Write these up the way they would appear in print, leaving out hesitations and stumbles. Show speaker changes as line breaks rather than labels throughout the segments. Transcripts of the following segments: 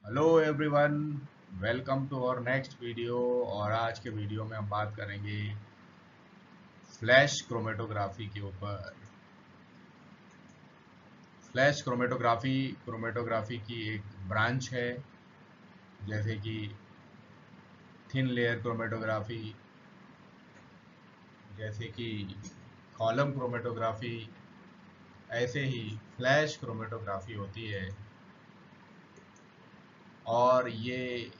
Hello everyone, welcome to our next video. और आज के वीडियो में हम बात करेंगे फ्लैश क्रोमेटोग्राफी के ऊपर। फ्लैश क्रोमेटोग्राफी की एक ब्रांच है, जैसे कि थिन लेयर क्रोमेटोग्राफी, जैसे कि कॉलम क्रोमेटोग्राफी। ऐसे ही फ्लैश क्रोमेटोग्राफी होती है। और ये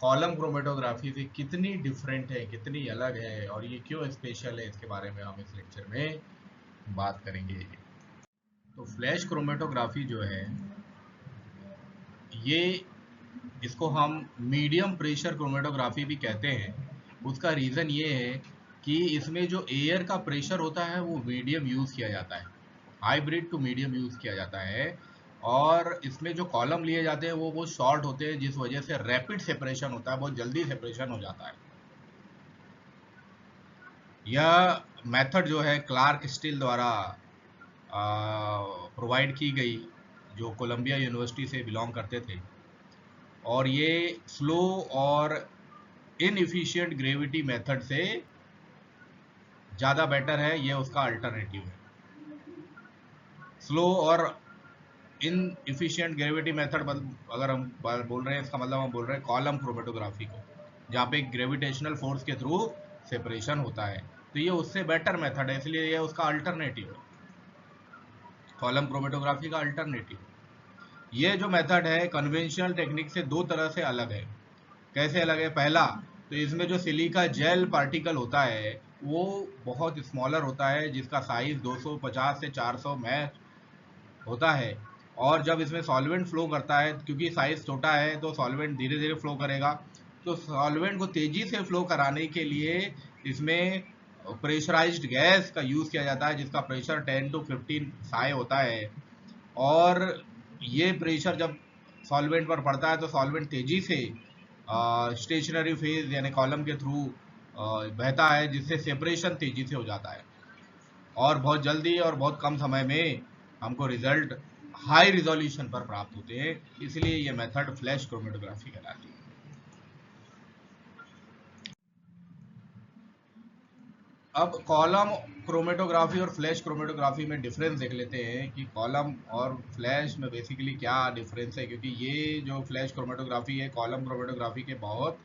कॉलम क्रोमेटोग्राफी से कितनी डिफरेंट है, कितनी अलग है, और ये क्यों स्पेशल है, इसके बारे में हम इस लेक्चर में बात करेंगे। तो फ्लैश क्रोमेटोग्राफी जो है, ये इसको हम मीडियम प्रेशर क्रोमेटोग्राफी भी कहते हैं। उसका रीज़न ये है कि इसमें जो एयर का प्रेशर होता है वो मीडियम यूज़ किया जाता है, हाइब्रिड टू मीडियम यूज़ किया जाता है। और इसमें जो कॉलम लिए जाते हैं वो शॉर्ट होते हैं, जिस वजह से रैपिड सेपरेशन होता है, बहुत जल्दी सेपरेशन हो जाता है। यह मेथड जो है क्लार्क स्टील द्वारा प्रोवाइड की गई, जो कोलंबिया यूनिवर्सिटी से बिलोंग करते थे। और ये स्लो और इनएफिशिएंट ग्रेविटी मेथड से ज़्यादा बेटर है, ये उसका अल्टरनेटिव है। स्लो और इनएफिशिएंट ग्रेविटी मेथड अगर हम बोल रहे हैं, इसका मतलब हम बोल रहे हैं कॉलम क्रोमेटोग्राफी को, जहाँ पे ग्रेविटेशनल फोर्स के थ्रू सेपरेशन होता है। तो ये उससे बेटर मेथड है, इसलिए ये उसका अल्टरनेटिव है, कॉलम क्रोमेटोग्राफी का अल्टरनेटिव। ये जो मेथड है कन्वेंशनल टेक्निक से दो तरह से अलग है। कैसे अलग है? पहला, तो इसमें जो सिलिका जेल पार्टिकल होता है वो बहुत स्मॉलर होता है, जिसका साइज 250 से 400 में होता है। और जब इसमें सॉल्वेंट फ्लो करता है, क्योंकि साइज छोटा है तो सॉल्वेंट धीरे धीरे फ्लो करेगा। तो सॉल्वेंट को तेजी से फ्लो कराने के लिए इसमें प्रेशराइज्ड गैस का यूज़ किया जाता है, जिसका प्रेशर 10 to 15 साई होता है। और ये प्रेशर जब सॉल्वेंट पर पड़ता है तो सॉल्वेंट तेजी से स्टेशनरी फेज यानी कॉलम के थ्रू बहता है, जिससे सेपरेशन तेजी से हो जाता है और बहुत जल्दी और बहुत कम समय में हमको रिजल्ट हाई रिजोल्यूशन पर प्राप्त होते हैं। इसलिए ये मेथड फ्लैश क्रोमेटोग्राफी कहलाती है। अब कॉलम क्रोमेटोग्राफी और फ्लैश क्रोमेटोग्राफी में डिफरेंस देख लेते हैं कि कॉलम और फ्लैश में बेसिकली क्या डिफरेंस है, क्योंकि ये जो फ्लैश क्रोमेटोग्राफी है कॉलम क्रोमेटोग्राफी के बहुत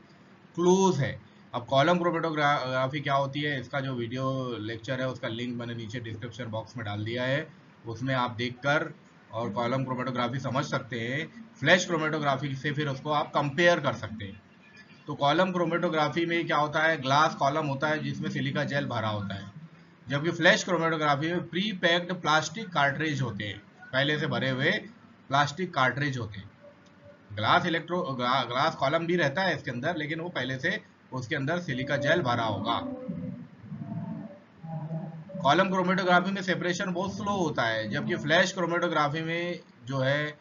क्लोज है। अब कॉलम क्रोमेटोग्राफी क्या होती है, इसका जो वीडियो लेक्चर है उसका लिंक मैंने नीचे डिस्क्रिप्शन बॉक्स में डाल दिया है, उसमें आप देखकर और कॉलम क्रोमेटोग्राफी समझ सकते हैं। फ्लैश क्रोमेटोग्राफी से फिर उसको आप कंपेयर कर सकते हैं। तो कॉलम क्रोमेटोग्राफी में क्या होता है, ग्लास कॉलम होता है जिसमें सिलिका जेल भरा होता है, जबकि फ्लैश क्रोमेटोग्राफी में प्री पैक्ड प्लास्टिक कार्ट्रिज होते हैं, पहले से भरे हुए प्लास्टिक कार्ट्रिज होते हैं। ग्लास कॉलम भी रहता है इसके अंदर, लेकिन वो पहले से उसके अंदर सिलिका जेल भरा होगा। कॉलम क्रोमेटोग्राफी में सेपरेशन बहुत स्लो होता है, जबकि फ्लैश क्रोमेटोग्राफी में जो है,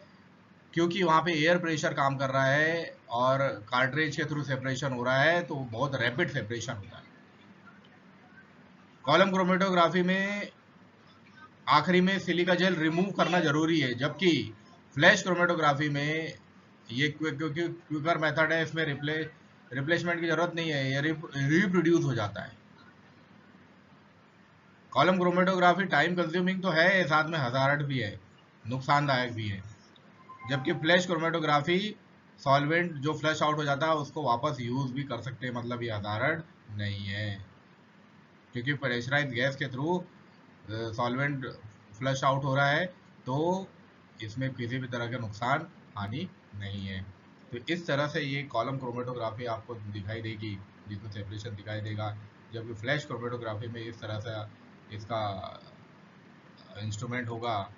क्योंकि वहाँ पे एयर प्रेशर काम कर रहा है और कार्ट्रिज के थ्रू सेपरेशन हो रहा है, तो बहुत रैपिड सेपरेशन होता है। कॉलम क्रोमेटोग्राफी में आखिरी में सिलिका जेल रिमूव करना जरूरी है, जबकि फ्लैश क्रोमेटोग्राफी में ये क्योंकि क्विकर मेथड है, इसमें रिप्लेसमेंट की जरूरत नहीं है, ये रिप्रोड्यूस हो जाता है। कॉलम क्रोमेटोग्राफी टाइम कंज्यूमिंग तो है, साथ में हजार्ड भी है, नुकसानदायक भी है। जबकि फ्लैश क्रोमेटोग्राफी सॉल्वेंट जो फ्लश आउट हो जाता है उसको वापस यूज भी कर सकते हैं, मतलब ये हजार्ड नहीं है, क्योंकि प्रेशराइज गैस के थ्रू सॉल्वेंट फ्लश आउट हो रहा है, तो इसमें किसी भी तरह का नुकसान हानि नहीं है। तो इस तरह से ये कॉलम क्रोमेटोग्राफी आपको दिखाई देगी, जिसमें सेपरेशन दिखाई देगा, जबकि फ्लैश क्रोमेटोग्राफी में इस तरह से इसका इंस्ट्रूमेंट होगा,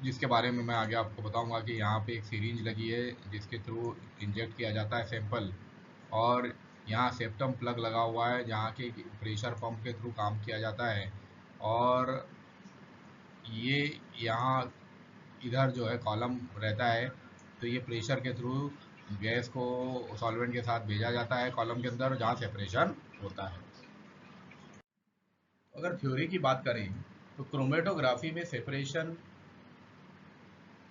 जिसके बारे में मैं आगे आपको बताऊंगा। कि यहाँ पे एक सीरींज लगी है जिसके थ्रू इंजेक्ट किया जाता है सैंपल, और यहाँ सेप्टम प्लग लगा हुआ है जहाँ के प्रेशर पंप के थ्रू काम किया जाता है। और ये यहाँ इधर जो है कॉलम रहता है, तो ये प्रेशर के थ्रू गैस को सॉल्वेंट के साथ भेजा जाता है कॉलम के अंदर, जहाँ सेपरेशन होता है। अगर थ्योरी की बात करें तो क्रोमेटोग्राफी में सेपरेशन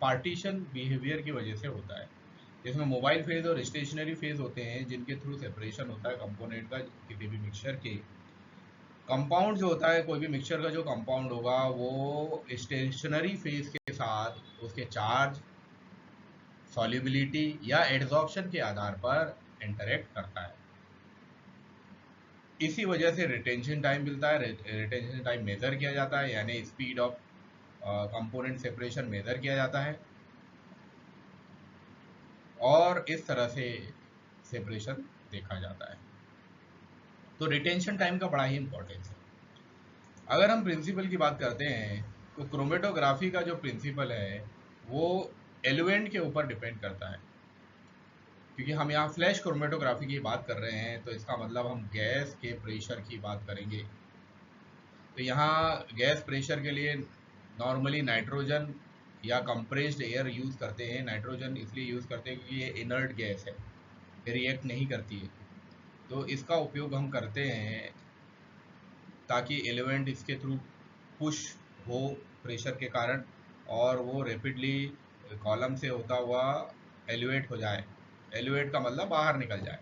पार्टीशन बिहेवियर की वजह से होता है, जिसमें मोबाइल फेज और स्टेशनरी फेज होते हैं, जिनके थ्रू सेपरेशन होता है कंपोनेंट का किसी भी मिक्सचर के। कंपाउंड जो होता है, कोई भी मिक्सचर का जो कंपाउंड होगा वो स्टेशनरी फेज के साथ उसके चार्ज, सॉल्युबिलिटी या एड्सॉर्प्शन के आधार पर इंटरेक्ट करता है। इसी वजह से रिटेंशन टाइम मिलता है। रिटेंशन टाइम मेजर किया जाता है, यानी speed of component separation measure किया जाता है, और इस तरह से सेपरेशन देखा जाता है। तो रिटेंशन टाइम का बड़ा ही इंपॉर्टेंस है। अगर हम प्रिंसिपल की बात करते हैं तो क्रोमेटोग्राफी का जो प्रिंसिपल है वो एलिमेंट के ऊपर डिपेंड करता है। क्योंकि हम यहाँ फ्लैश क्रोमेटोग्राफी की बात कर रहे हैं तो इसका मतलब हम गैस के प्रेशर की बात करेंगे। तो यहाँ गैस प्रेशर के लिए नॉर्मली नाइट्रोजन या कंप्रेस्ड एयर यूज़ करते हैं। नाइट्रोजन इसलिए यूज़ करते हैं क्योंकि ये इनर्ट गैस है, रिएक्ट नहीं करती है। तो इसका उपयोग हम करते हैं ताकि एलिमेंट इसके थ्रू पुश हो प्रेशर के कारण, और वो रैपिडली कॉलम से होता हुआ एलिवेट हो जाए। एलिवेट का मतलब बाहर निकल जाए।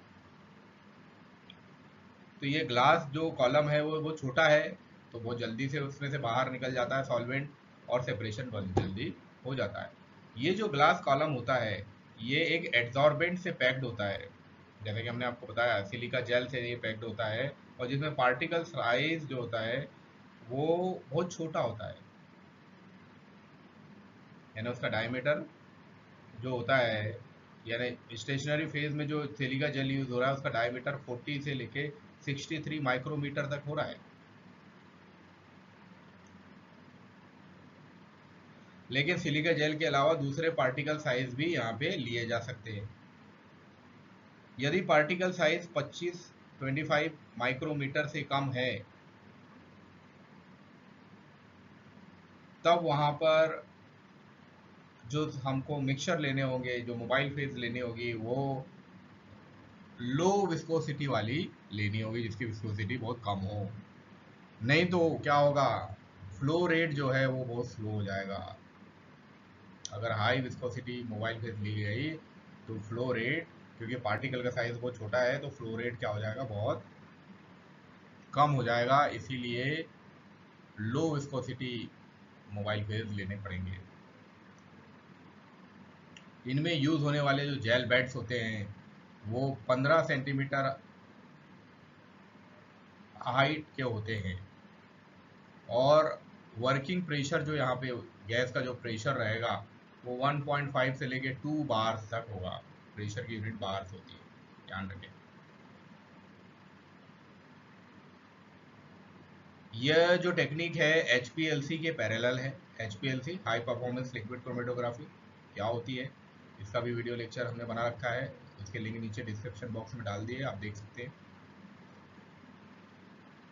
तो ये ग्लास जो कॉलम है वो छोटा है, तो बहुत जल्दी से उसमें से बाहर निकल जाता है सॉल्वेंट, और सेपरेशन बहुत जल्दी हो जाता है। ये जो ग्लास कॉलम होता है ये एक एड्सॉर्बेंट से पैक्ड होता है, जैसे कि हमने आपको बताया सिलिका जेल से ये पैक्ड होता है, और जिसमें पार्टिकल साइज जो होता है वो बहुत छोटा होता है। यानी उसका डायमीटर जो होता है, यानी स्टेशनरी फेज में जो सिलिका जेल यूज हो रहा है उसका डायमीटर 40 से लेके 63 माइक्रोमीटर तक हो रहा है। लेकिन सिलिका जेल के अलावा दूसरे पार्टिकल साइज भी यहाँ पे लिए जा सकते हैं। यदि पार्टिकल साइज 25 माइक्रोमीटर से कम है तब वहाँ पर जो हमको मिक्सचर लेने होंगे, जो मोबाइल फेज लेनी होगी, वो लो विस्कोसिटी वाली लेनी होगी, जिसकी विस्कोसिटी बहुत कम हो। नहीं तो क्या होगा, फ्लो रेट जो है वो बहुत स्लो हो जाएगा। अगर हाई विस्कोसिटी मोबाइल फेज ली गई तो फ्लो रेट, क्योंकि पार्टिकल का साइज बहुत छोटा है, तो फ्लो रेट क्या हो जाएगा, बहुत कम हो जाएगा। इसीलिए लो विस्कोसिटी मोबाइल फेज लेने पड़ेंगे। इनमें यूज होने वाले जो जेल बेड्स होते हैं वो 15 सेंटीमीटर हाइट के होते हैं, और वर्किंग प्रेशर जो यहाँ पे गैस का जो प्रेशर रहेगा वो 1.5 से लेके 2 बार्स तक होगा। प्रेशर की यूनिट बार्स होती है, ध्यान रखें। यह जो टेक्निक है HPLC के पैरेलल है। HPLC high performance liquid chromatography क्या होती है, इसका भी वीडियो लेक्चर हमने बना रखा है, उसके लिंक नीचे डिस्क्रिप्शन बॉक्स में डाल दिए, आप देख सकते हैं।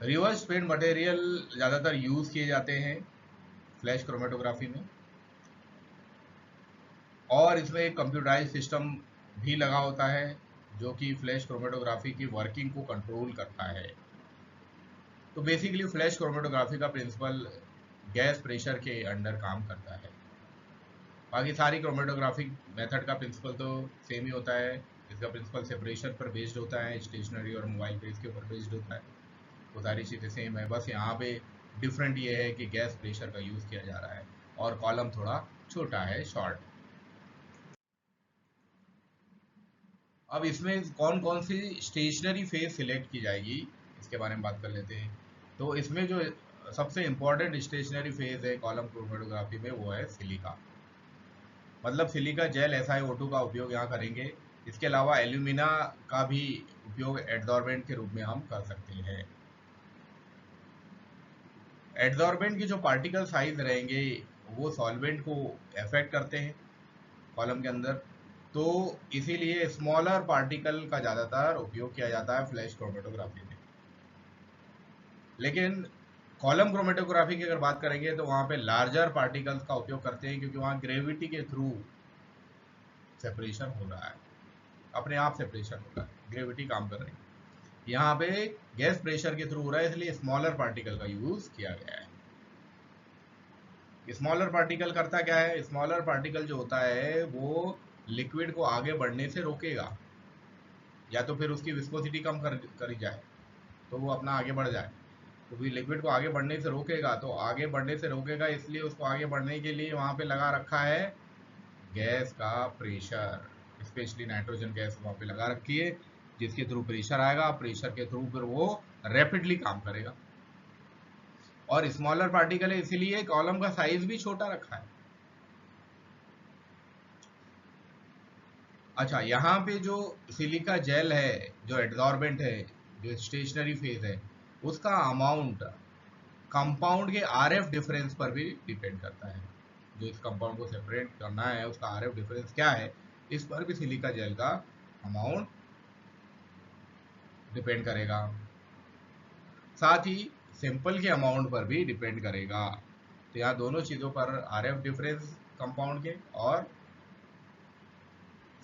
रिवर्स पेंट मटेरियल ज़्यादातर यूज़ किए जाते हैं फ्लैश क्रोमेटोग्राफी में, और इसमें एक कंप्यूटराइज सिस्टम भी लगा होता है जो कि फ्लैश क्रोमेटोग्राफी की वर्किंग को कंट्रोल करता है। तो बेसिकली फ्लैश क्रोमेटोग्राफी का प्रिंसिपल गैस प्रेशर के अंडर काम करता है। बाकी सारी क्रोमेटोग्राफिक मेथड का प्रिंसिपल तो सेम ही होता है। इसका प्रिंसिपल सेपरेशन पर बेस्ड होता है, स्टेशनरी और मोबाइल फेज के ऊपर बेस्ड होता है। वो सारी चीज़ें सेम है, बस यहाँ पे डिफरेंट ये है कि गैस प्रेशर का यूज़ किया जा रहा है और कॉलम थोड़ा छोटा है, शॉर्ट। अब इसमें कौन कौन सी स्टेशनरी फेज सिलेक्ट की जाएगी इसके बारे में बात कर लेते हैं। तो इसमें जो सबसे इम्पोर्टेंट स्टेशनरी फेज है कॉलम क्रोमेटोग्राफी में वो है सिलिका, मतलब सिलिका जेल SiO2 का उपयोग यहाँ करेंगे। इसके अलावा एल्यूमिना का भी उपयोग एडजॉर्बेंट के रूप में हम कर सकते हैं। एडजॉर्बेंट के जो पार्टिकल साइज रहेंगे वो सॉल्वेंट को अफेक्ट करते हैं कॉलम के अंदर, तो इसीलिए स्मॉलर पार्टिकल का ज़्यादातर उपयोग किया जाता है फ्लैश क्रोमेटोग्राफी में। लेकिन कॉलम क्रोमेटोग्राफी की अगर बात करेंगे तो वहाँ पे लार्जर पार्टिकल्स का उपयोग करते हैं, क्योंकि वहाँ ग्रेविटी के थ्रू सेपरेशन हो रहा है, अपने आप सेपरेशन हो रहा है, ग्रेविटी काम कर रही है। यहाँ पे गैस प्रेशर के थ्रू हो रहा है, इसलिए स्मॉलर पार्टिकल का यूज किया गया है। स्मॉलर पार्टिकल करता क्या है, स्मॉलर पार्टिकल जो होता है वो लिक्विड को आगे बढ़ने से रोकेगा, या तो फिर उसकी विस्कोसिटी कम करी जाए तो वो अपना आगे बढ़ जाए। तो भी लिक्विड को आगे बढ़ने से रोकेगा, तो आगे बढ़ने से रोकेगा इसलिए उसको आगे बढ़ने के लिए वहां पे लगा रखा है गैस का प्रेशर, स्पेशली नाइट्रोजन गैस वहां पे लगा रखी है, जिसके थ्रू प्रेशर आएगा, प्रेशर के थ्रू फिर वो रैपिडली काम करेगा। और स्मॉलर पार्टिकल है इसीलिए कॉलम का साइज भी छोटा रखा है। अच्छा, यहाँ पे जो सिलिका जेल है, जो एड्सॉर्बेंट है, जो स्टेशनरी फेज है, उसका अमाउंट कंपाउंड के आरएफ डिफरेंस पर भी डिपेंड करता है। जो इस कंपाउंड को सेपरेट करना है उसका आरएफ डिफरेंस क्या है, इस पर भी सिलिका जेल का अमाउंट डिपेंड करेगा। साथ ही सैंपल के अमाउंट पर भी डिपेंड करेगा। तो यहाँ दोनों चीज़ों पर आरएफ डिफरेंस कंपाउंड के और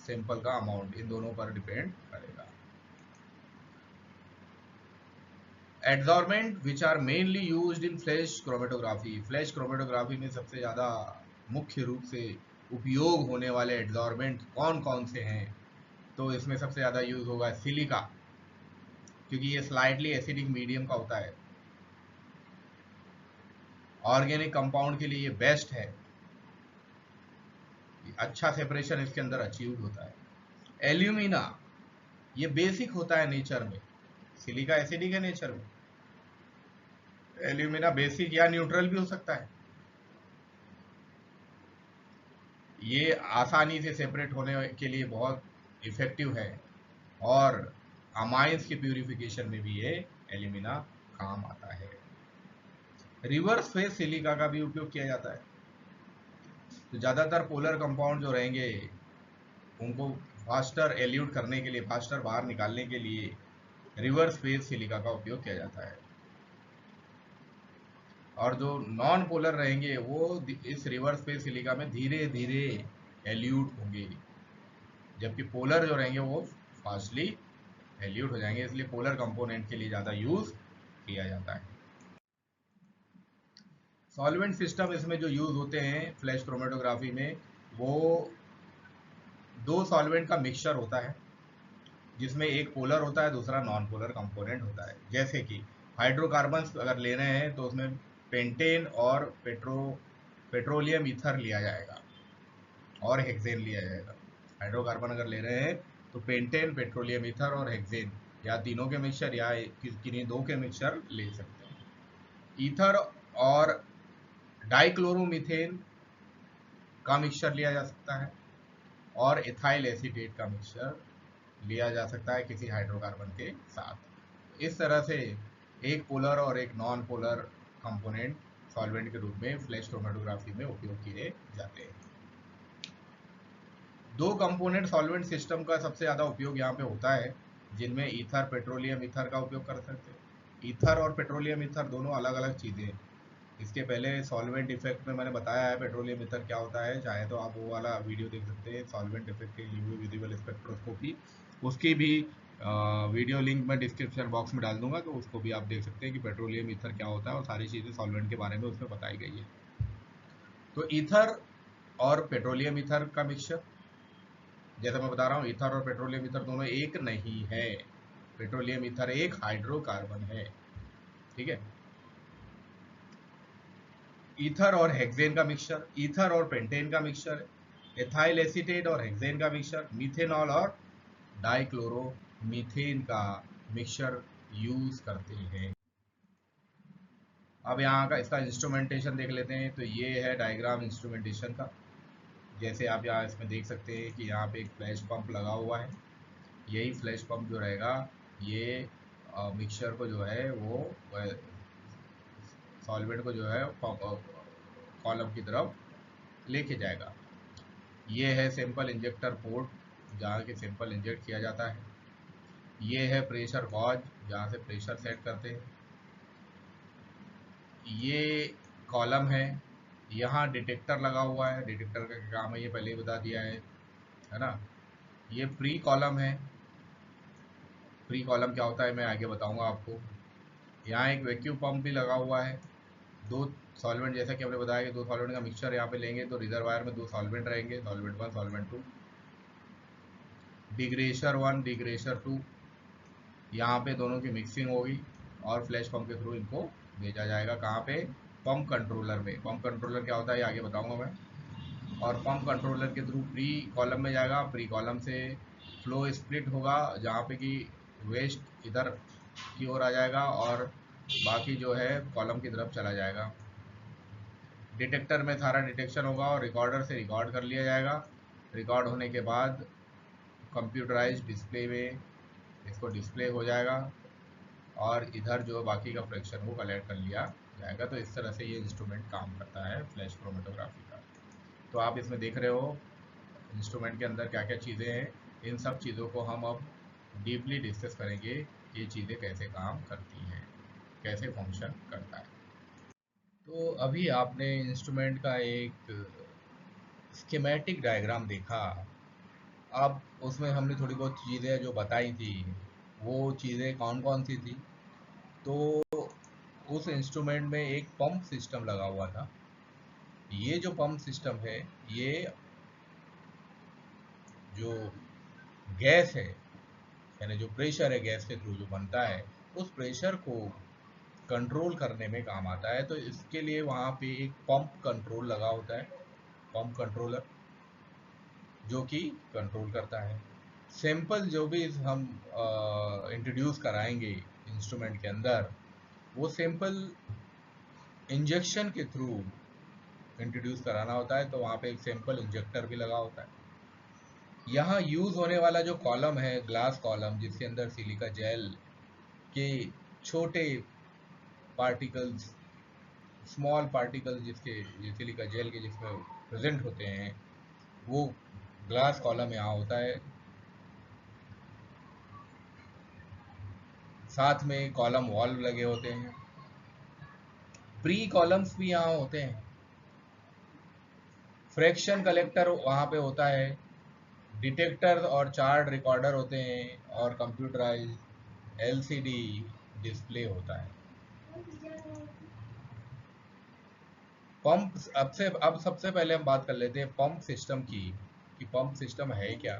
सैंपल का अमाउंट, इन दोनों पर डिपेंड करेगा। Adsorbent which are mainly used in flash chromatography, flash chromatography में सबसे ज़्यादा मुख्य रूप से उपयोग होने वाले एडजॉर्बेंट कौन कौन से हैं, तो इसमें सबसे ज़्यादा यूज होगा सिलिका, क्योंकि ये स्लाइटली एसिडिक मीडियम का होता है। ऑर्गेनिक कंपाउंड के लिए ये बेस्ट है, अच्छा सेपरेशन इसके अंदर अचीव होता है। एल्यूमिना, ये बेसिक होता है नेचर में, सिलिका एसिडिक है नेचर में, एल्यूमिना बेसिक या न्यूट्रल भी हो सकता है। ये आसानी से सेपरेट होने के लिए बहुत इफेक्टिव है, और अमाइंस के प्यूरिफिकेशन में भी ये एल्यूमिना काम आता है। रिवर्स फेज सिलिका का भी उपयोग किया जाता है। तो ज़्यादातर पोलर कंपाउंड जो रहेंगे उनको फास्टर एल्यूट करने के लिए, फास्टर बाहर निकालने के लिए रिवर्स फेज सिलिका का उपयोग किया जाता है। और जो नॉन पोलर रहेंगे वो इस रिवर्स फेज सिलिका में धीरे धीरे एल्यूट होंगे, जबकि पोलर जो रहेंगे वो फास्टली एल्यूट हो जाएंगे, इसलिए पोलर कंपोनेंट के लिए ज़्यादा यूज किया जाता है। सॉल्वेंट सिस्टम इसमें जो यूज होते हैं फ्लैश क्रोमेटोग्राफी में, वो दो सॉल्वेंट का मिक्सचर होता है, जिसमें एक पोलर होता है, दूसरा नॉन पोलर कंपोनेंट होता है। जैसे कि हाइड्रोकार्बन्स अगर ले रहे हैं तो उसमें पेंटेन और पेट्रोलियम ईथर लिया जाएगा और हेक्सेन लिया जाएगा। हाइड्रोकार्बन अगर ले रहे हैं तो पेंटेन, पेट्रोलियम ईथर और हेक्सेन, या तीनों के मिक्सचर या किन्हीं दो के मिक्सचर ले सकते हैं। ईथर और डाइक्लोरोमीथेन का मिक्सचर लिया जा सकता है, और इथाइल एसीटेट का मिक्सचर लिया जा सकता है किसी हाइड्रोकार्बन के साथ। इस तरह से एक पोलर और एक नॉन पोलर कंपोनेंट सॉल्वेंट के रूप में फ्लैश क्रोमेटोग्राफी में उपयोग किए जाते हैं। दो कंपोनेंट सॉल्वेंट सिस्टम का सबसे ज़्यादा उपयोग यहाँ पे होता है, जिनमें ईथर, पेट्रोलियम ईथर का उपयोग कर सकते हैं। ईथर और पेट्रोलियम ईथर दोनों अलग अलग चीज़ें हैं। इसके पहले सॉल्वेंट इफेक्ट में मैंने बताया है पेट्रोलियम ईथर क्या होता है, चाहे तो आप वो वाला वीडियो देख सकते हैं, solvent effect in UV visible spectroscopy, उसकी भी वीडियो लिंक मैं डिस्क्रिप्शन बॉक्स में डाल दूंगा, तो उसको भी आप देख सकते हैं कि पेट्रोलियम ईथर क्या होता है, और सारी चीज़ें सॉल्वेंट के बारे में उसमें बताई गई है। तो ईथर और पेट्रोलियम ईथर का मिक्सचर, जैसा मैं बता रहा हूँ, ईथर और पेट्रोलियम ईथर दोनों एक नहीं है, पेट्रोलियम ईथर एक हाइड्रोकार्बन है, ठीक है। ईथर और हेक्सेन का मिक्सचर, ईथर और पेंटेन का मिक्सचर, एथाइल एसीटेट और हेक्सेन का मिक्सचर, मीथेनॉल और डाइक्लोरोमीथेन का मिक्सचर यूज करते हैं। अब यहाँ का इसका इंस्ट्रूमेंटेशन देख लेते हैं। तो ये है डायग्राम इंस्ट्रूमेंटेशन का। जैसे आप यहाँ इसमें देख सकते हैं कि यहाँ पे एक फ्लैश पंप लगा हुआ है। यही फ्लैश पंप जो रहेगा ये मिक्सचर को जो है वो सॉल्वेंट को जो है कॉलम की तरफ लेके जाएगा। ये है सैंपल इंजेक्टर पोर्ट जहाँ के सैंपल इंजेक्ट किया जाता है। ये है प्रेशर गॉज जहाँ से प्रेशर सेट करते हैं। ये कॉलम है, यहाँ डिटेक्टर लगा हुआ है, डिटेक्टर का काम है ये पहले ही बता दिया है ना। ये प्री कॉलम है, प्री कॉलम क्या होता है मैं आगे बताऊंगा आपको। यहाँ एक वैक्यूम पंप भी लगा हुआ है, दो सॉल्वेंट जैसा कि हमने बताया कि दो सॉल्वेंट का मिक्सचर यहाँ पे लेंगे तो रिजर्वायर में दो सॉल्वेंट रहेंगे, सॉल्वेंट 1 सॉल्वेंट 2, डिग्रेशर 1 डिग्रेशर 2, यहाँ पे दोनों की मिक्सिंग होगी और फ्लैश पंप के थ्रू इनको भेजा जाएगा कहाँ पे, पंप कंट्रोलर में। पंप कंट्रोलर क्या होता है ये आगे बताऊंगा मैं। और पंप कंट्रोलर के थ्रू प्री कॉलम में जाएगा, प्री कॉलम से फ्लो स्प्लिट होगा जहाँ पे कि वेस्ट इधर की ओर आ जाएगा और बाकी जो है कॉलम की तरफ चला जाएगा। डिटेक्टर में सारा डिटेक्शन होगा और रिकॉर्डर से रिकॉर्ड कर लिया जाएगा। रिकॉर्ड होने के बाद कंप्यूटराइज डिस्प्ले में इसको डिस्प्ले हो जाएगा और इधर जो बाकी का फ्रैक्शन वो कलेक्ट कर लिया जाएगा। तो इस तरह से ये इंस्ट्रूमेंट काम करता है फ्लैश क्रोमेटोग्राफी का। तो आप इसमें देख रहे हो इंस्ट्रूमेंट के अंदर क्या क्या चीज़ें हैं। इन सब चीज़ों को हम अब डीपली डिस्कस करेंगे, ये चीज़ें कैसे काम करती हैं, कैसे फंक्शन करता है। तो अभी आपने इंस्ट्रूमेंट का एक स्कीमेटिक डायग्राम देखा। अब उसमें हमने थोड़ी बहुत चीज़ें जो बताई थी वो चीज़ें कौन कौन सी थी। तो उस इंस्ट्रूमेंट में एक पंप सिस्टम लगा हुआ था। ये जो पंप सिस्टम है ये जो गैस है यानी जो प्रेशर है गैस के थ्रू जो बनता है उस प्रेशर को कंट्रोल करने में काम आता है। तो इसके लिए वहाँ पे एक पंप कंट्रोल लगा होता है, पंप कंट्रोलर जो कि कंट्रोल करता है। सैंपल जो भी हम इंट्रोड्यूस कराएंगे इंस्ट्रूमेंट के अंदर वो सैंपल इंजेक्शन के थ्रू इंट्रोड्यूस कराना होता है। तो वहाँ पे एक सैंपल इंजेक्टर भी लगा होता है। यहाँ यूज़ होने वाला जो कॉलम है ग्लास कॉलम जिसके अंदर सिलिका जेल के छोटे पार्टिकल्स, स्मॉल पार्टिकल्स जिसके ये सिलिका जेल के जिसमें प्रेजेंट होते हैं वो ग्लास कॉलम यहाँ होता है। साथ में कॉलम वॉल्व लगे होते हैं, प्री कॉलम्स भी यहाँ होते हैं, फ्रैक्शन कलेक्टर वहाँ पे होता है, डिटेक्टर और चार्ट रिकॉर्डर होते हैं और कंप्यूटराइज एलसीडी डिस्प्ले होता है। पंप अब सबसे पहले हम बात कर लेते हैं पंप सिस्टम की कि पंप सिस्टम है क्या।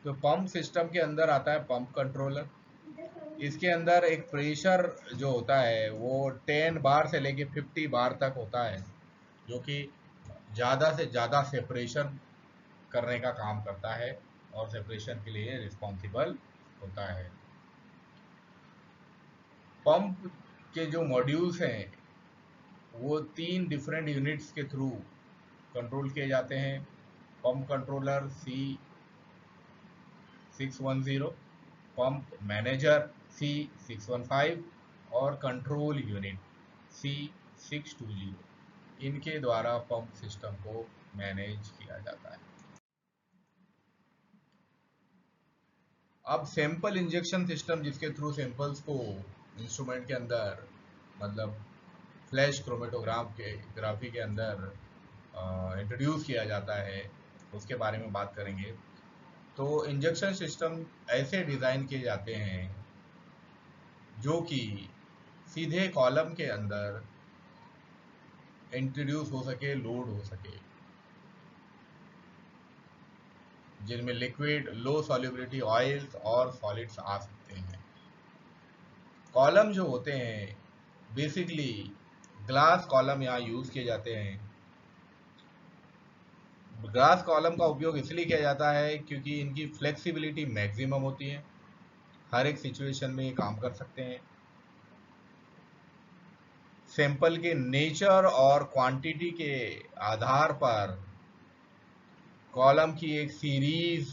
तो पंप सिस्टम के अंदर आता है पंप कंट्रोलर। इसके अंदर एक प्रेशर जो होता है वो 10 बार से लेके 50 बार तक होता है जो कि ज़्यादा से ज़्यादा सेपरेशन करने का काम करता है और सेपरेशन के लिए रिस्पॉन्सिबल होता है। पंप के जो मॉड्यूल्स हैं वो 3 डिफरेंट यूनिट्स के थ्रू कंट्रोल किए जाते हैं। Pump controller C610, pump manager C615 और कंट्रोल यूनिट C620। इनके द्वारा पंप सिस्टम को मैनेज किया जाता है। अब सैंपल इंजेक्शन सिस्टम जिसके थ्रू सैंपल्स को इंस्ट्रूमेंट के अंदर मतलब फ्लैश क्रोमेटोग्राफ के ग्राफी के अंदर इंट्रोड्यूस किया जाता है उसके बारे में बात करेंगे। तो इंजेक्शन सिस्टम ऐसे डिज़ाइन किए जाते हैं जो कि सीधे कॉलम के अंदर इंट्रोड्यूस हो सके, लोड हो सके, जिनमें लिक्विड लो सॉल्युबिलिटी ऑयल्स और सॉलिड्स आ सकते हैं। कॉलम जो होते हैं बेसिकली ग्लास कॉलम यहाँ यूज़ किए जाते हैं। ग्लास कॉलम का उपयोग इसलिए किया जाता है क्योंकि इनकी फ्लेक्सिबिलिटी मैक्सिमम होती है, हर एक सिचुएशन में ये काम कर सकते हैं। सैंपल के नेचर और क्वांटिटी के आधार पर कॉलम की एक सीरीज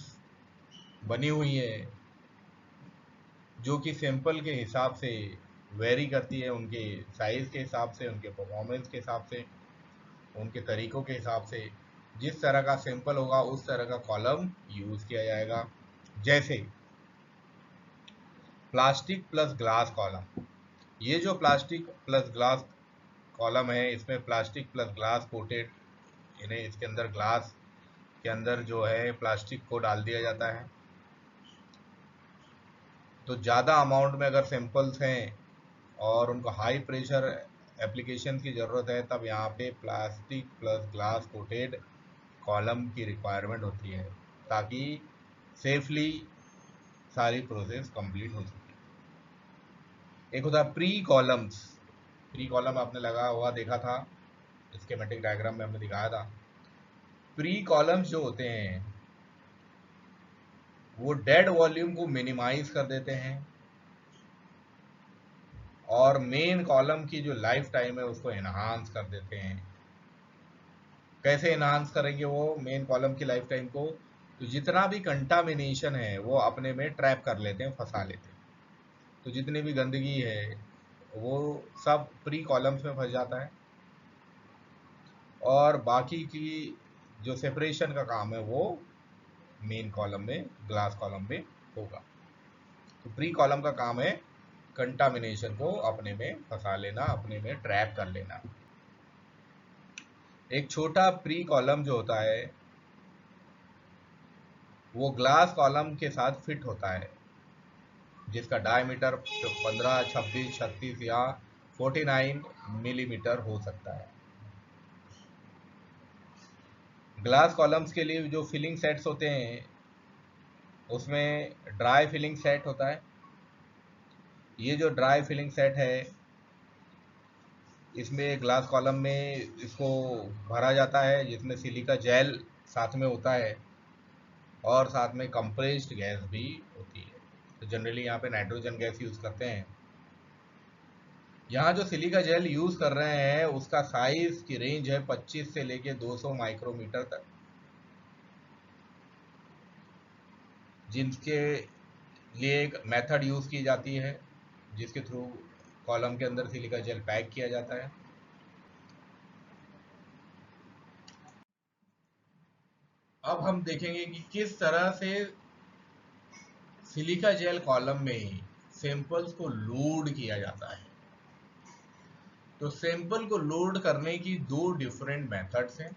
बनी हुई है जो कि सैंपल के हिसाब से वेरी करती है, उनके साइज़ के हिसाब से, उनके परफॉर्मेंस के हिसाब से, उनके तरीक़ों के हिसाब से। जिस तरह का सैंपल होगा उस तरह का कॉलम यूज़ किया जाएगा। जैसे प्लास्टिक प्लस ग्लास कॉलम, ये जो प्लास्टिक प्लस ग्लास कॉलम है इसमें प्लास्टिक प्लस ग्लास कोटेड, इन्हें इसके अंदर ग्लास के अंदर जो है प्लास्टिक को डाल दिया जाता है। तो ज़्यादा अमाउंट में अगर सैंपल्स हैं और उनको हाई प्रेशर एप्लीकेशन की ज़रूरत है तब यहाँ पे plastic plus glass coated column की रिक्वायरमेंट होती है, ताकि सेफली सारी प्रोसेस कंप्लीट हो सके। एक होता है प्री कॉलम्स। प्री कॉलम आपने लगा हुआ देखा था, स्कीमेटिक डायग्राम में हमने दिखाया था। प्री कॉलम्स जो होते हैं वो डेड वॉल्यूम को मिनिमाइज कर देते हैं और मेन कॉलम की जो लाइफ टाइम है उसको एनहांस कर देते हैं। कैसे एनहांस करेंगे वो मेन कॉलम की लाइफ टाइम को? तो जितना भी कंटामिनेशन है वो अपने में ट्रैप कर लेते हैं, फंसा लेते हैं। तो जितनी भी गंदगी है वो सब प्री कॉलम्स में फंस जाता है और बाकी की जो सेपरेशन का काम है वो मेन कॉलम में, ग्लास कॉलम में होगा। तो प्री कॉलम का काम है कंटामिनेशन को अपने में फंसा लेना, अपने में ट्रैप कर लेना। एक छोटा प्री कॉलम जो होता है वो ग्लास कॉलम के साथ फिट होता है, जिसका डायमीटर 15, 26, 36 या 49 मिलीमीटर हो सकता है। ग्लास कॉलम्स के लिए जो फिलिंग सेट्स होते हैं उसमें ड्राई फिलिंग सेट होता है। ये जो ड्राई फिलिंग सेट है इसमें ग्लास कॉलम में इसको भरा जाता है, जिसमें सिलिका जेल साथ में होता है और साथ में कंप्रेस्ड गैस भी होती है। तो जनरली यहाँ पे नाइट्रोजन गैस यूज़ करते हैं। यहाँ जो सिलिका जेल यूज़ कर रहे हैं उसका साइज की रेंज है 25 से लेके 200 माइक्रोमीटर तक, जिनके लिए एक मेथड यूज़ की जाती है जिसके थ्रू कॉलम के अंदर सिलिका जेल पैक किया जाता है। अब हम देखेंगे कि किस तरह से सिलिका जेल कॉलम में सैंपल्स को लोड किया जाता है। तो सैंपल को लोड करने की दो डिफरेंट मेथड्स हैं।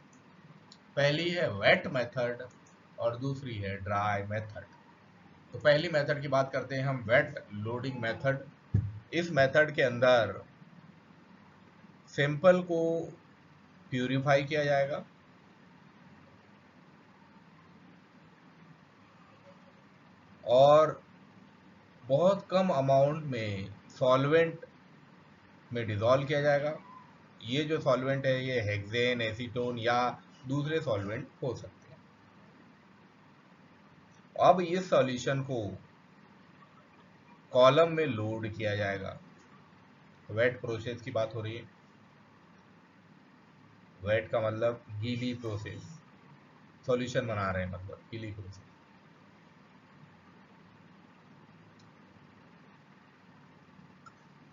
पहली है वेट मेथड और दूसरी है ड्राई मेथड। तो पहली मेथड की बात करते हैं हम, वेट लोडिंग मेथड। इस मेथड के अंदर सैंपल को प्यूरिफाई किया जाएगा और बहुत कम अमाउंट में सॉल्वेंट में डिज़ोल्व किया जाएगा। ये जो सॉल्वेंट है ये हेक्सेन, एसीटोन या दूसरे सॉल्वेंट हो सकते हैं। अब इस सॉल्यूशन को कॉलम में लोड किया जाएगा। वेट प्रोसेस की बात हो रही है। वेट का मतलब गीली प्रोसेस, सॉल्यूशन बना रहे हैं मतलब गीली प्रोसेस।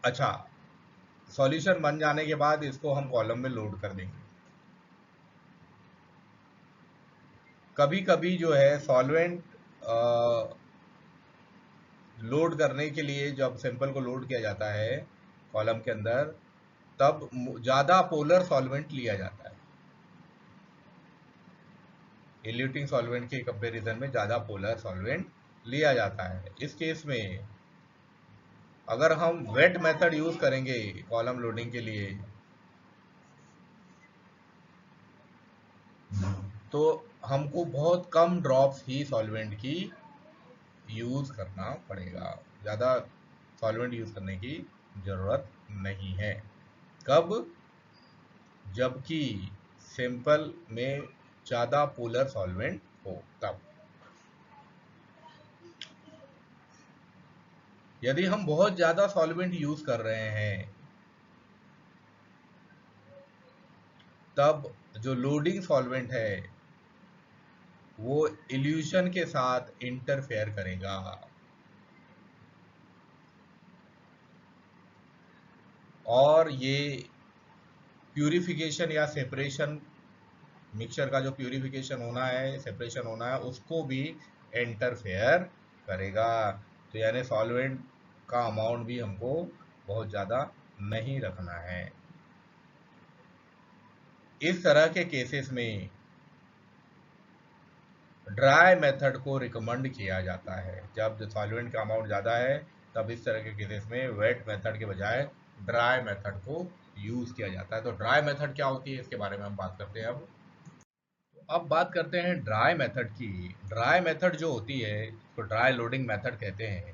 अच्छा, सॉल्यूशन बन जाने के बाद इसको हम कॉलम में लोड कर देंगे। कभी कभी जो है सॉल्वेंट लोड करने के लिए जब सैंपल को लोड किया जाता है कॉलम के अंदर, तब ज़्यादा पोलर सॉल्वेंट लिया जाता है। इल्यूटिंग सॉल्वेंट के कंपैरिजन में ज़्यादा पोलर सॉल्वेंट लिया जाता है। इस केस में अगर हम वेट मेथड यूज़ करेंगे कॉलम लोडिंग के लिए तो हमको बहुत कम ड्रॉप्स ही सॉल्वेंट की यूज़ करना पड़ेगा। ज़्यादा सॉल्वेंट यूज़ करने की ज़रूरत नहीं है। कब? जबकि सैंपल में ज़्यादा पोलर सॉल्वेंट हो तब। यदि हम बहुत ज़्यादा सॉल्वेंट यूज़ कर रहे हैं तब जो लोडिंग सॉल्वेंट है वो इल्यूशन के साथ इंटरफेयर करेगा और ये प्यूरिफिकेशन या सेपरेशन, मिक्सचर का जो प्यूरिफिकेशन होना है, सेपरेशन होना है, उसको भी इंटरफेयर करेगा। तो यानी सॉल्वेंट का अमाउंट भी हमको बहुत ज़्यादा नहीं रखना है। इस तरह के केसेस में ड्राई मेथड को रिकमेंड किया जाता है। जब सॉल्वेंट का अमाउंट ज़्यादा है तब इस तरह के केसेस में वेट मेथड के बजाय ड्राई मेथड को यूज किया जाता है। तो ड्राई मेथड क्या होती है इसके बारे में हम बात करते हैं अब बात करते हैं ड्राई मेथड की। ड्राई मेथड जो होती है तो ड्राई लोडिंग मेथड कहते हैं।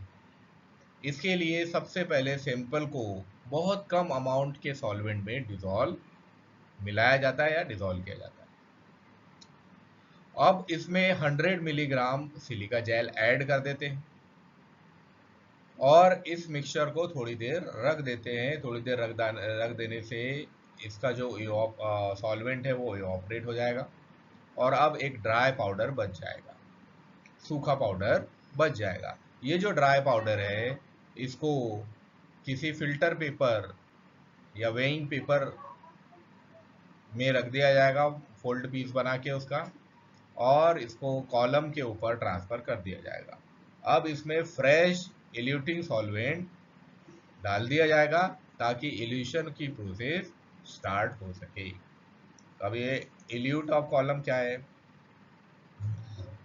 इसके लिए सबसे पहले सैंपल को बहुत कम अमाउंट के सॉल्वेंट में डिजोल्व मिलाया जाता है या डिजोल्व किया जाता है। अब इसमें 100 मिलीग्राम सिलिका जेल ऐड कर देते हैं और इस मिक्सचर को थोड़ी देर रख देते हैं। थोड़ी देर रख देने से इसका जो सॉल्वेंट है वो इवॉपरेट हो जाएगा और अब एक ड्राई पाउडर बच जाएगा, सूखा पाउडर बच जाएगा। ये जो ड्राई पाउडर है इसको किसी फिल्टर पेपर या वेइंग पेपर में रख दिया जाएगा, फोल्ड पीस बना के उसका, और इसको कॉलम के ऊपर ट्रांसफर कर दिया जाएगा। अब इसमें फ्रेश इल्यूटिंग सॉल्वेंट डाल दिया जाएगा ताकि इल्यूशन की प्रोसेस स्टार्ट हो सके। अब ये इल्यूट ऑफ कॉलम क्या है,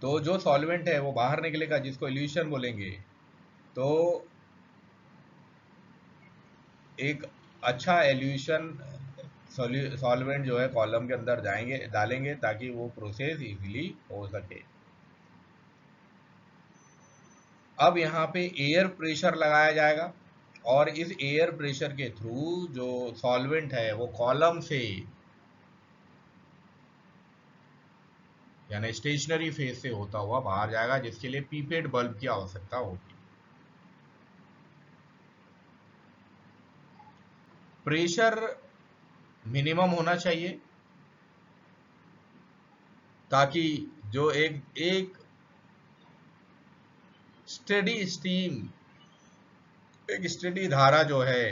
तो जो सॉल्वेंट है वो बाहर निकलेगा जिसको इल्यूशन बोलेंगे। तो एक अच्छा इल्यूशन सॉल्वेंट जो है कॉलम के अंदर डालेंगे ताकि वो प्रोसेस इजीली हो सके। अब यहाँ पे एयर प्रेशर लगाया जाएगा और इस एयर प्रेशर के थ्रू जो सॉल्वेंट है वो कॉलम से यानी स्टेशनरी फेज से होता हुआ बाहर जाएगा, जिसके लिए पीपेट बल्ब की आवश्यकता होगी। प्रेशर मिनिमम होना चाहिए ताकि जो एक एक स्टेडी स्टीम, एक स्टेडी धारा जो है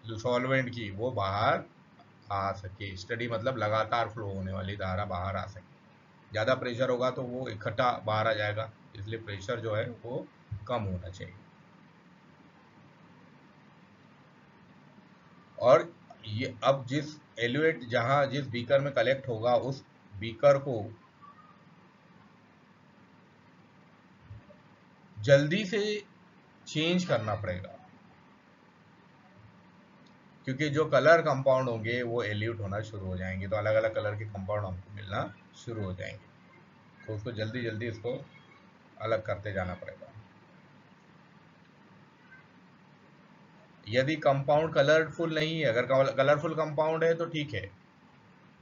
जो सॉल्वेंट की वो बाहर आ सके। स्टेडी मतलब लगातार फ्लो होने वाली धारा बाहर आ सके। ज़्यादा प्रेशर होगा तो वो इकट्ठा बाहर आ जाएगा, इसलिए प्रेशर जो है वो कम होना चाहिए। और ये अब जिस एलुएट जहाँ जिस बीकर में कलेक्ट होगा उस बीकर को जल्दी से चेंज करना पड़ेगा, क्योंकि जो कलर कंपाउंड होंगे वो एल्यूट होना शुरू हो जाएंगे, तो अलग अलग कलर के कंपाउंड हमको मिलना शुरू हो जाएंगे। तो उसको जल्दी जल्दी इसको अलग करते जाना पड़ेगा। यदि कंपाउंड कलरफुल नहीं है, अगर कलरफुल कंपाउंड है तो ठीक है,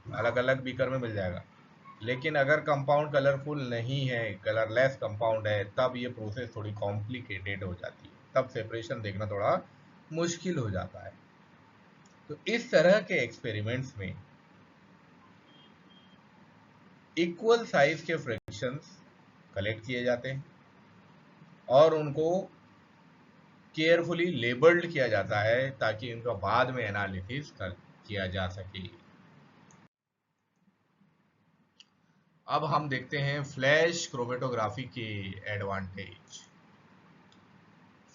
अलग अलग बीकर में मिल जाएगा। लेकिन अगर कंपाउंड कलरफुल नहीं है, कलरलेस कंपाउंड है, तब ये प्रोसेस थोड़ी कॉम्प्लिकेटेड हो जाती है, तब सेपरेशन देखना थोड़ा मुश्किल हो जाता है। तो इस तरह के एक्सपेरिमेंट्स में इक्वल साइज के फ्रैक्शंस कलेक्ट किए जाते हैं और उनको केयरफुली लेबल्ड किया जाता है ताकि उनका बाद में एनालिसिस किया जा सके। अब हम देखते हैं फ्लैश क्रोमेटोग्राफी के एडवांटेज।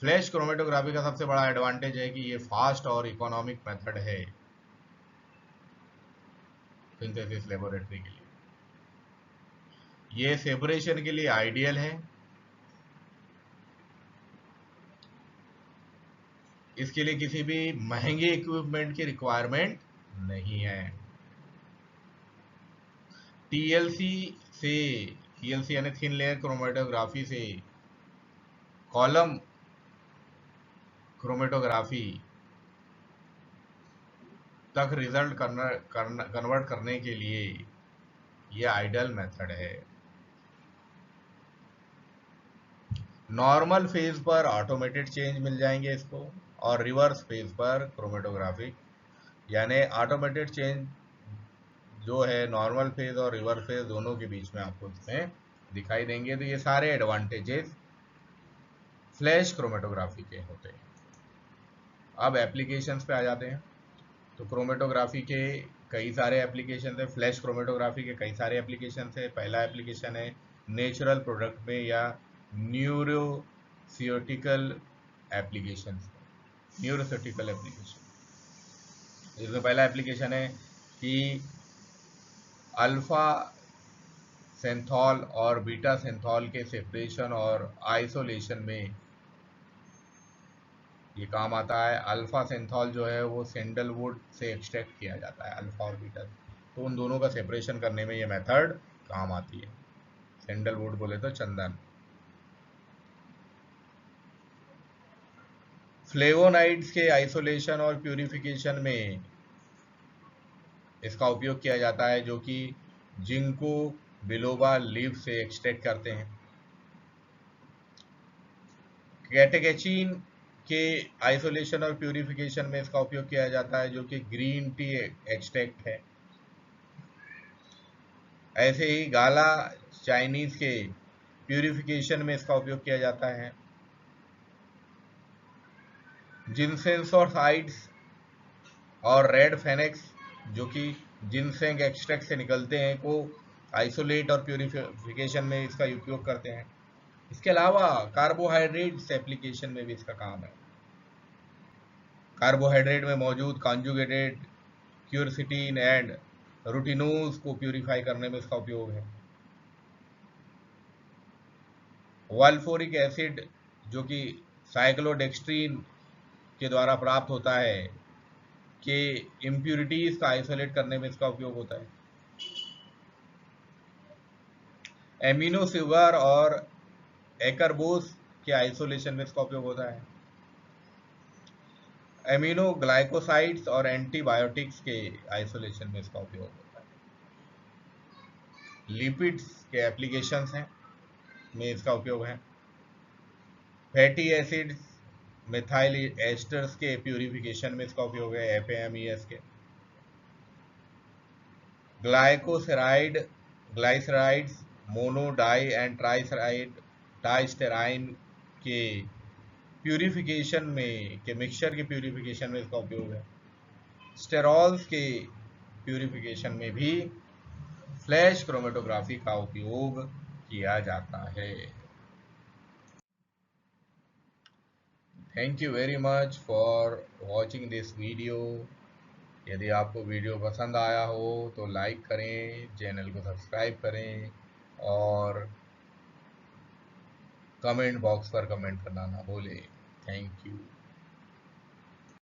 फ्लैश क्रोमेटोग्राफी का सबसे बड़ा एडवांटेज है कि ये फास्ट और इकोनॉमिक मेथड है सिंथेसिस लेबोरेटरी के लिए। ये सेपरेशन के लिए आइडियल है। इसके लिए किसी भी महंगे इक्विपमेंट की रिक्वायरमेंट नहीं है। टीएलसी से, टीएलसी यानी थिन लेयर क्रोमेटोग्राफी से कॉलम क्रोमेटोग्राफी तक रिजल्ट कन्वर्ट करने के लिए ये आइडियल मेथड है। नॉर्मल फेज पर ऑटोमेटेड चेंज मिल जाएंगे इसको, और रिवर्स फेज पर क्रोमेटोग्राफिक यानी ऑटोमेटेड चेंज जो है नॉर्मल फेज और रिवर्स फेज दोनों के बीच में आपको इसमें दिखाई देंगे। तो ये सारे एडवांटेजेस फ्लैश क्रोमेटोग्राफी के होते हैं। अब एप्लीकेशंस पे आ जाते हैं। तो क्रोमेटोग्राफी के कई सारे एप्लीकेशन है, फ्लैश क्रोमेटोग्राफी के कई सारे एप्लीकेशन है। पहला एप्लीकेशन है नेचुरल प्रोडक्ट में या न्यूरोसियोटिकल एप्लीकेशन। न्यूरोसियोटिकल एप्लीकेशन, इसमें पहला एप्लीकेशन है कि अल्फा सेंथॉल और बीटा सेंथॉल के सेपरेशन और आइसोलेशन में ये काम आता है। अल्फा सिंथॉल जो है वो सैंडलवुड से एक्सट्रैक्ट किया जाता है, अल्फा ऑर्बिटल। तो उन दोनों का सेपरेशन करने में ये मेथड काम आती है। सैंडलवुड बोले तो चंदन। फ्लेवोनाइड्स के आइसोलेशन और प्यूरिफिकेशन में इसका उपयोग किया जाता है, जो कि जिंको बिलोबा लीफ से एक्सट्रैक्ट करते हैं। कैटेकेचिन के आइसोलेशन और प्यूरिफिकेशन में इसका उपयोग किया जाता है, जो कि ग्रीन टी एक्सट्रैक्ट है। ऐसे ही गाला चाइनीज के प्यूरिफिकेशन में इसका उपयोग किया जाता है। जिनसेंस और साइड्स और रेड फेनेक्स, जो कि जिनसेंग एक्सट्रैक्ट से निकलते हैं, को आइसोलेट और प्यूरिफिकेशन में इसका उपयोग करते हैं। इसके अलावा कार्बोहाइड्रेट्स एप्लीकेशन में भी इसका काम है। कार्बोहाइड्रेट में मौजूद कॉन्जुगेटेड क्यूरसिटीन एंड रूटिनोज को प्यूरिफाई करने में इसका उपयोग है। वाल्फोरिक एसिड, जो कि साइक्लोडेक्स्ट्रीन के द्वारा प्राप्त होता है, के इम्प्यूरिटीज का आइसोलेट करने में इसका उपयोग होता है। एमिनो शुगर और एकरबोस के आइसोलेशन में इसका उपयोग होता है। एमिनो ग्लाइकोसाइड्स और एंटीबायोटिक्स के आइसोलेशन में इसका उपयोग होता है। लिपिड्स के एप्लीकेशंस हैं में इसका उपयोग है। फैटी एसिड्स, मिथाइल एस्टर्स के प्यूरिफिकेशन में इसका उपयोग है, FAMES के। ग्लाइकोसेराइड, ग्लाइसराइड्स, मोनो डाई एंड ट्राइसराइड डाइस्टेराइन के प्यूरिफिकेशन में, के मिक्सचर के प्यूरिफिकेशन में इसका उपयोग है। स्टेरॉल्स के प्यूरिफिकेशन में भी फ्लैश क्रोमेटोग्राफी का उपयोग किया जाता है। Thank you very much for watching this video. यदि आपको वीडियो पसंद आया हो तो लाइक करें, चैनल को सब्सक्राइब करें और कमेंट बॉक्स पर कमेंट करना ना भूलें। Thank you.